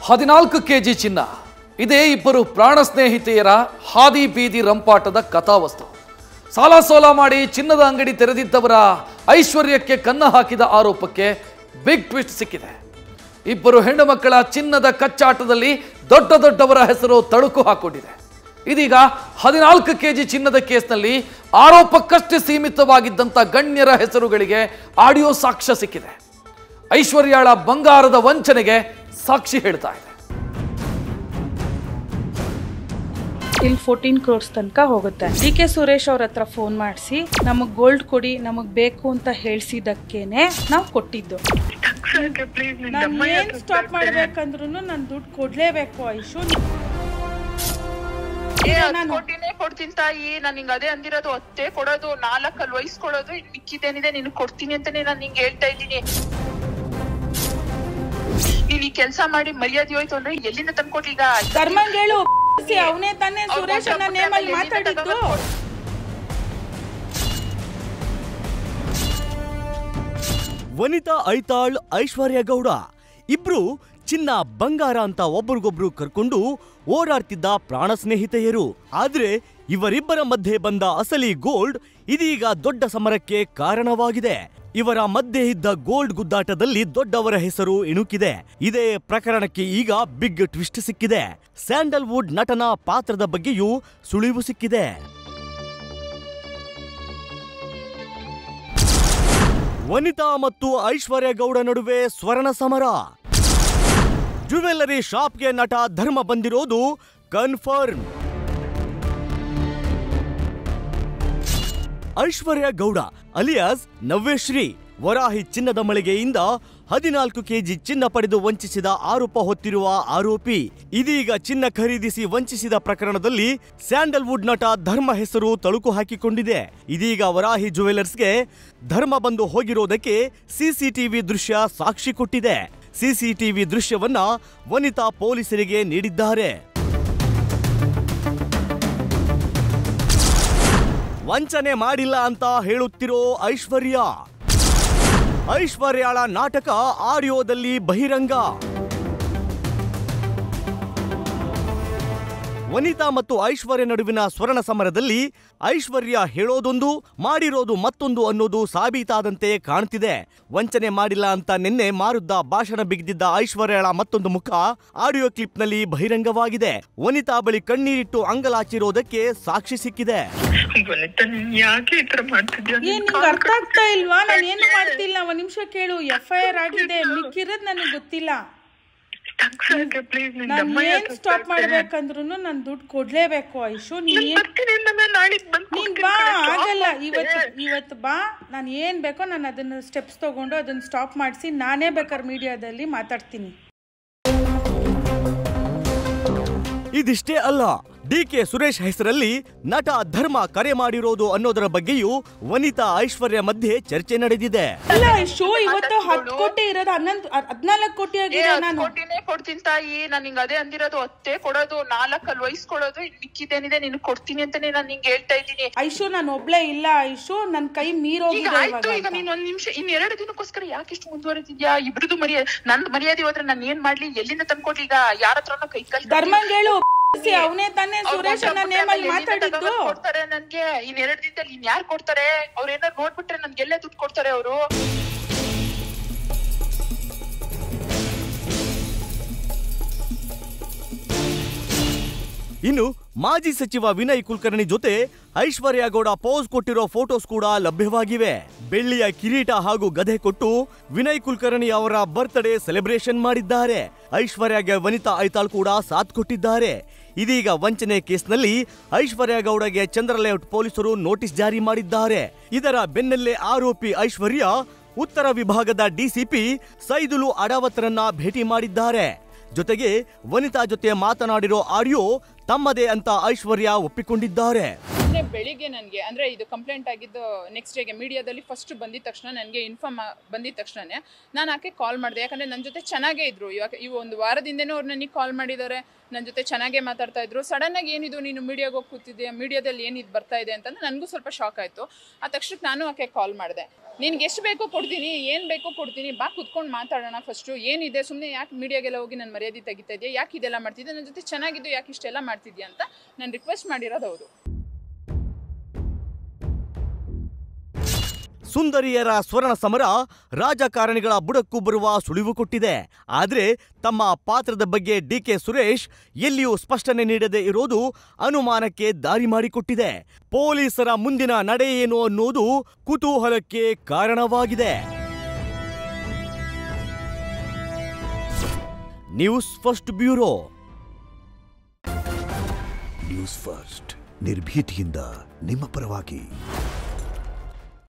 14 KG ಚಿನ್ನ ಇದೇ ಇಬ್ಬರು ಪ್ರಾಣ ಸ್ನೇಹಿತೆಯರ ಹಾದಿ ಬೀದಿ ರಂಪಾಟದ ಕಥಾವಸ್ತು. ಸಾಲ ಸೋಲ ಮಾಡಿ ಚಿನ್ನದ ಅಂಗಡಿ ತೆರೆದಿದ್ದವರ ಐಶ್ವರ್ಯಕ್ಕೆ ಕನ್ನ ಹಾಕಿದ ಆರೋಪಕ್ಕೆ ಬಿಗ್ ಟ್ವಿಸ್ಟ್ ಸಿಕ್ಕಿದೆ. ಇಬ್ಬರು ಹೆಣ್ಣು ಮಕ್ಕಳ ಚಿನ್ನದ ಕಚ್ಚಾಟದಲ್ಲಿ ದೊಡ್ಡವರ ಹೆಸರು ತಳುಕು ಹಾಕೊಂಡಿದೆ. ಇದೀಗ 14 ಕೆಜಿ ಚಿನ್ನದ ಕೇಸ್ನಲ್ಲಿ ಆರೋಪಕ್ಕಷ್ಟೇ ಸೀಮಿತವಾಗಿದ್ದಂಥ ಗಣ್ಯರ ಹೆಸರುಗಳಿಗೆ ಆಡಿಯೋ ಸಾಕ್ಷ್ಯ ಸಿಕ್ಕಿದೆ. ಐಶ್ವರ್ಯಾಳ ಬಂಗಾರದ ವಂಚನೆಗೆ ಸಾಕ್ಷಿ ಹೇಳ್ತಾ ಇದೆ. ಇಲ್ಲಿ 14 crores ತನಕ ಹೋಗುತ್ತೆ. ಡಿ.ಕೆ. ಸುರೇಶ್ ಅವ್ರ ಹತ್ರ ಫೋನ್ ಮಾಡಿಸಿ ನಮಗ್ ಗೋಲ್ಡ್ ಕೊಡಿ, ನಮಗ್ ಬೇಕು ಅಂತ ಹೇಳ್ಸಿದಕ್ಕೇನೆ ನಾವು ಕೊಟ್ಟಿದ್ದು. ನಾನು ಏನ್ ಸ್ಟಾಪ್ ಮಾಡ್ಬೇಕಂದ್ರೂ ನಾನು ದುಡ್ಡು ಕೊಡ್ಲೇಬೇಕು. ಐಶು ಕೊಡ್ತೀನಿ ತಾಯಿ, ನಾನು ಹಿಂಗ ಅದೇ ಅಂದಿರೋದು. ಅತ್ತೆ ಕೊಡೋದು 4 ಅಲ್ಲಿ ವಹಿಸ್ಕೊಡೋದು, ಇನ್ ಮಿಕ್ಕಿದೇನಿದೆ ನೀನು ಕೊಡ್ತೀನಿ ಅಂತಾನೆ ನಾನು ನಿಂಗೆ ಹೇಳ್ತಾ ಇದ್ದೀನಿ. ನೀನ್ ಈ ಕೆಲ್ಸ ಮಾಡಿ ಮರ್ಯಾದೆ ಹೋಯ್ತು ಅಂದ್ರೆ ಎಲ್ಲಿಂದ ತಂದ್ಕೊಟ್ಟಿ? ಈಗ ಧರ್ಮಂಗ್ ಹೇಳು, ಅವನೇ ತಾನೇ ಸುರೇಶ್ ಅನ್ನ ನೇಮಲ್ಲಿ ಮಾತಾಡಿದ್ದು. ವನಿತಾ ಐತಾಳ್, ಐಶ್ವರ್ಯ ಗೌಡ ಇಬ್ರು ಚಿನ್ನ ಬಂಗಾರ ಅಂತ ಒಬ್ರಿಗೊಬ್ರು ಕರ್ಕೊಂಡು ಓಡಾಡ್ತಿದ್ದ ಪ್ರಾಣ ಸ್ನೇಹಿತೆಯರು. ಆದ್ರೆ ಇವರಿಬ್ಬರ ಮಧ್ಯೆ ಬಂದ ಅಸಲಿ ಗೋಲ್ಡ್ ಇದೀಗ ದೊಡ್ಡ ಸಮರಕ್ಕೆ ಕಾರಣವಾಗಿದೆ. ಇವರ ಮಧ್ಯೆ ಇದ್ದ ಗೋಲ್ಡ್ ಗುದ್ದಾಟದಲ್ಲಿ ದೊಡ್ಡವರ ಹೆಸರು ಇಣುಕಿದೆ. ಇದೇ ಪ್ರಕರಣಕ್ಕೆ ಈಗ ಬಿಗ್ ಟ್ವಿಸ್ಟ್ ಸಿಕ್ಕಿದೆ. ಸ್ಯಾಂಡಲ್ವುಡ್ ನಟನ ಪಾತ್ರದ ಬಗ್ಗೆಯೂ ಸುಳಿವು ಸಿಕ್ಕಿದೆ. ವನಿತಾ ಮತ್ತು ಐಶ್ವರ್ಯ ಗೌಡ ನಡುವೆ ಸ್ವರ್ಣ ಸಮರ. ಜ್ಯುವೆಲ್ಲರಿ ಶಾಪ್ಗೆ ನಟ ಧರ್ಮ ಬಂದಿರೋದು ಕನ್ಫರ್ಮ್. ಐಶ್ವರ್ಯ ಗೌಡ ಅಲಿಯಾಸ್ ನವ್ಯಶ್ರೀ ವರಾಹಿ ಚಿನ್ನದ ಮಳಿಗೆಯಿಂದ 14 ಕೆಜಿ ಚಿನ್ನ ಪಡೆದು ವಂಚಿಸಿದ ಆರೋಪ ಹೊತ್ತಿರುವ ಆರೋಪಿ. ಇದೀಗ ಚಿನ್ನ ಖರೀದಿಸಿ ವಂಚಿಸಿದ ಪ್ರಕರಣದಲ್ಲಿ ಸ್ಯಾಂಡಲ್ವುಡ್ ನಟ ಧರ್ಮ ಹೆಸರು ತಳುಕು ಹಾಕಿಕೊಂಡಿದೆ. ಇದೀಗ ವರಾಹಿ ಜ್ಯುವೆಲ್ಲರ್ಸ್ಗೆ ಧರ್ಮ ಬಂದು ಹೋಗಿರೋದಕ್ಕೆ ಸಿಸಿಟಿವಿ ದೃಶ್ಯ ಸಾಕ್ಷಿ ಕೊಟ್ಟಿದೆ. ಸಿಸಿಟಿವಿ ದೃಶ್ಯವನ್ನ ವನಿತಾ ಪೊಲೀಸರಿಗೆ ನೀಡಿದ್ದಾರೆ. ವಂಚನೆ ಮಾಡಿಲ್ಲ ಅಂತ ಹೇಳುತ್ತಿರೋ ಐಶ್ವರ್ಯಾಳ ನಾಟಕ ಆಡಿಯೋದಲ್ಲಿ ಬಹಿರಂಗ. ವನಿತಾ ಮತ್ತು ಐಶ್ವರ್ಯ ನಡುವಿನ ಸ್ವರ್ಣ ಸಮರದಲ್ಲಿ ಐಶ್ವರ್ಯ ಹೇಳೋದೊಂದು, ಮಾಡಿರೋದು ಮತ್ತೊಂದು ಅನ್ನೋದು ಸಾಬೀತಾದಂತೆ ಕಾಣ್ತಿದೆ. ವಂಚನೆ ಮಾಡಿಲ್ಲ ಅಂತ ನಿನ್ನೆ ಮಾರುದ್ದ ಭಾಷಣ ಬಿಗಿದಿದ್ದ ಐಶ್ವರ್ಯಾಳ ಮತ್ತೊಂದು ಮುಖ ಆಡಿಯೋ ಕ್ಲಿಪ್ನಲ್ಲಿ ಬಹಿರಂಗವಾಗಿದೆ. ವನಿತಾ ಬಳಿ ಕಣ್ಣೀರಿಟ್ಟು ಅಂಗಲಾಚಿರೋದಕ್ಕೆ ಸಾಕ್ಷಿ ಸಿಕ್ಕಿದೆ. ಅರ್ಥ ಆಗ್ತಾ ಇಲ್ವಾ? ನಾನು ಏನು ಮಾಡ್ತಿಲ್ಲ. ಒಂದ್ ನಿಮಿಷ ಕೇಳು. FIR ಆಗಿದೆ, ಮಿಕ್ಕಿರೋದ್ ನನಗೆ ಗೊತ್ತಿಲ್ಲ. ನಾನು ಏನ್ ಸ್ಟಾಪ್ ಮಾಡ್ಬೇಕಂದ್ರು ನಾನು ದುಡ್ಡು ಕೊಡ್ಲೇಬೇಕು. ಐಶು ನೀನ್ ಬಾ, ಆಗಲ್ಲ. ಇವತ್ತು ಬಾ, ನಾನು ಏನ್ ಬೇಕೋ ನಾನು ಅದನ್ನ ಸ್ಟೆಪ್ಸ್ ತಗೊಂಡು ಅದನ್ನ ಸ್ಟಾಪ್ ಮಾಡಿಸಿ ನಾನೇ ಬೇಕಾದ್ರೆ ಮೀಡಿಯಾದಲ್ಲಿ ಮಾತಾಡ್ತೀನಿ. ಇದಿಷ್ಟೇ ಅಲ್ಲ, ಡಿ.ಕೆ. ಸುರೇಶ್ ಹೆಸರಲ್ಲಿ ನಟ ಧರ್ಮ ಕರೆ ಮಾಡಿರೋದು ಅನ್ನೋದರ ಬಗ್ಗೆಯೂ ವನಿತಾ ಐಶ್ವರ್ಯ ಮಧ್ಯೆ ಚರ್ಚೆ ನಡೆದಿದೆ. ಅಲ್ಲ ಐಶು, ಇವತ್ತು 10 ಕೋಟಿ ಇರೋದು 14 ಕೋಟಿ ಆಗಿದೆ. ನಾನು ಕೊಡ್ತೀನಿ ತಾಯಿ, ನಾನು ಹಿಂಗ ಅದೇ ಅಂದಿರೋದು. ಅತ್ತೆ ಕೊಡೋದು 4 ಅಲ್ಲಿ ವಹಿಸ್ಕೊಡೋದು, ಇನ್ ಮಿಕ್ಕಿದೇನಿದೆ ನೀನು ಕೊಡ್ತೀನಿ ಅಂತಾನೆ ನಾನು ನಿಂಗೆ ಹೇಳ್ತಾ ಇದ್ದೀನಿ. ಐಶು ನಾನು ಒಬ್ಳೆ ಇಲ್ಲ. ಐಶು ನನ್ ಕೈ ಮೀರೋಗಿದೆ. ಈಗ ನೀನ್ ಒಂದ್ ನಿಮಿಷ, ಇನ್ 2 ದಿನಕ್ಕೋಸ್ಕರ ಯಾಕೆಷ್ಟು ಮುಂದುವರೆದಿದ್ಯಾ? ಇಬ್ರದು ನಂದ್ ಮರ್ಯಾದೆ ಹೋದ್ರೆ ನಾನು ಏನ್ ಮಾಡ್ಲಿ? ಎಲ್ಲಿಂದ ತಂದ್ಕೊಟ್ಲಿ? ಈಗ ಯಾರ ಹತ್ರನೋ ಕೈ ಕಲ್ ಧರ್ಮಂಗ್ ಹೇಳು, ಅವನೇ ತಾನೇ ಸುರೇಶ್ ಅನ್ನ ನೇಮಲ್ಲಿ ಮಾತಾಡಿದ್ದು. ಕೊಡ್ತಾರೆ ನನ್ಗೆ. ಇನ್ 2 ದಿನದಲ್ಲಿ ಇನ್ ಯಾರು ಕೊಡ್ತಾರೆ? ಅವ್ರ ಏನಾರು ನೋಡ್ಬಿಟ್ರೆ ನನ್ಗೆ ಎಲ್ಲೇ ದುಡ್ಡು ಕೊಡ್ತಾರೆ ಅವರು. ಇನ್ನು ಮಾಜಿ ಸಚಿವ ವಿನಯ್ ಕುಲಕರ್ಣಿ ಜೊತೆ ಐಶ್ವರ್ಯ ಗೌಡ ಪೋಸ್ ಕೊಟ್ಟಿರೋ ಫೋಟೋಸ್ ಕೂಡ ಲಭ್ಯವಾಗಿವೆ. ಬೆಳ್ಳಿಯ ಕಿರೀಟ ಹಾಗೂ ಗದೆ ಕೊಟ್ಟು ವಿನಯ್ ಕುಲಕರ್ಣಿ ಅವರ ಬರ್ತ್ಡೇ ಸೆಲೆಬ್ರೇಷನ್ ಮಾಡಿದ್ದಾರೆ. ಐಶ್ವರ್ಯಗೆ ವನಿತಾ ಐತಾಳ್ ಕೂಡ ಸಾಥ್ ಕೊಟ್ಟಿದ್ದಾರೆ. ಇದೀಗ ವಂಚನೆ ಕೇಸ್ನಲ್ಲಿ ಐಶ್ವರ್ಯ ಗೌಡಗೆ ಚಂದ್ರಲೇಔಟ್ ಪೊಲೀಸರು ನೋಟಿಸ್ ಜಾರಿ ಮಾಡಿದ್ದಾರೆ. ಇದರ ಬೆನ್ನಲ್ಲೇ ಆರೋಪಿ ಐಶ್ವರ್ಯ ಉತ್ತರ ವಿಭಾಗದ ಡಿಸಿಪಿ ಸೈದುಲು ಅಡಾವತ್ರನ್ನ ಭೇಟಿ ಮಾಡಿದ್ದಾರೆ. ಜೊತೆಗೆ ವನಿತಾ ಜೊತೆ ಮಾತನಾಡಿರೋ ಆಡಿಯೋ ತಮ್ಮದೇ ಅಂತ ಐಶ್ವರ್ಯ ಒಪ್ಪಿಕೊಂಡಿದ್ದಾರೆ. ನಿನ್ನೆ ಬೆಳಿಗ್ಗೆ ನನಗೆ ಅಂದರೆ ಇದು ಕಂಪ್ಲೇಂಟ್ ಆಗಿದ್ದು ನೆಕ್ಸ್ಟ್ ಡೇಗೆ ಮೀಡಿಯಾದಲ್ಲಿ ಫಸ್ಟ್ ಬಂದಿದ ತಕ್ಷಣ ನನಗೆ ಇನ್ಫಾರ್ಮ್ ಬಂದಿದ ತಕ್ಷಣವೇ ನಾನು ಆಕೆ ಕಾಲ್ ಮಾಡಿದೆ. ಯಾಕಂದರೆ ನನ್ನ ಜೊತೆ ಚೆನ್ನಾಗೇ ಇದ್ದರು. ಇವು ಒಂದು ವಾರದಿಂದನೂ ಅವ್ರು ನನಗೆ ಕಾಲ್ ಮಾಡಿದ್ದಾರೆ, ನನ್ನ ಜೊತೆ ಚೆನ್ನಾಗೇ ಮಾತಾಡ್ತಾ ಇದ್ರು. ಸಡನ್ನಾಗಿ ಏನಿದು ನೀನು ಮೀಡಿಯಾಗೆ ಹೋಗಿ ಕೂತಿದ್ದೆ, ಮೀಡಿಯಾದಲ್ಲಿ ಏನಿದು ಬರ್ತಾ ಇದೆ ಅಂತಂದ್ರೆ ನನಗೂ ಸ್ವಲ್ಪ ಶಾಕ್ ಆಯಿತು. ಆ ತಕ್ಷಣಕ್ಕೆ ನಾನು ಆಕೆ ಕಾಲ್ ಮಾಡಿದೆ. ನಿನ್ಗೆ ಎಷ್ಟು ಬೇಕೋ ಕೊಡ್ತೀನಿ, ಏನು ಬೇಕೋ ಕೊಡ್ತೀನಿ, ಬಾ ಕುತ್ಕೊಂಡು ಮಾತಾಡೋಣ ಫಸ್ಟು, ಏನಿದೆ, ಸುಮ್ಮನೆ ಯಾಕೆ ಮೀಡಿಯಾಗೆಲ್ಲ ಹೋಗಿ ನನ್ನ ಮರ್ಯಾದೆ ತೆಗಿತಾ ಇದೆಯಾ, ಯಾಕೆ ಇದೆಲ್ಲ ಮಾಡ್ತಿದ್ದೆ, ನನ್ನ ಜೊತೆ ಚೆನ್ನಾಗಿದ್ದು ಯಾಕೆ ಇಷ್ಟೆಲ್ಲ ಮಾಡ್ತಿದ್ಯಾ ಅಂತ ನಾನು ರಿಕ್ವೆಸ್ಟ್ ಮಾಡಿರೋದು ಹೌದು. ಸುಂದರಿಯರ ಸ್ವರ್ಣ ಸಮರ ರಾಜಕಾರಣಿಗಳ ಬುಡಕ್ಕೂ ಬರುವ ಸುಳಿವು ಕೊಟ್ಟಿದೆ. ಆದರೆ ತಮ್ಮ ಪಾತ್ರದ ಬಗ್ಗೆ ಡಿಕೆ ಸುರೇಶ್ ಎಲ್ಲಿಯೂ ಸ್ಪಷ್ಟನೆ ನೀಡದೆ ಇರೋದು ಅನುಮಾನಕ್ಕೆ ದಾರಿ ಮಾಡಿಕೊಟ್ಟಿದೆ. ಪೊಲೀಸರ ಮುಂದಿನ ನಡೆ ಏನು ಅನ್ನೋದು ಕುತೂಹಲಕ್ಕೆ ಕಾರಣವಾಗಿದೆ. News first bureau. News first ನಿರ್ಭೀತಿಯಿಂದ ನಿಮ್ಮ ಪರವಾಗಿ.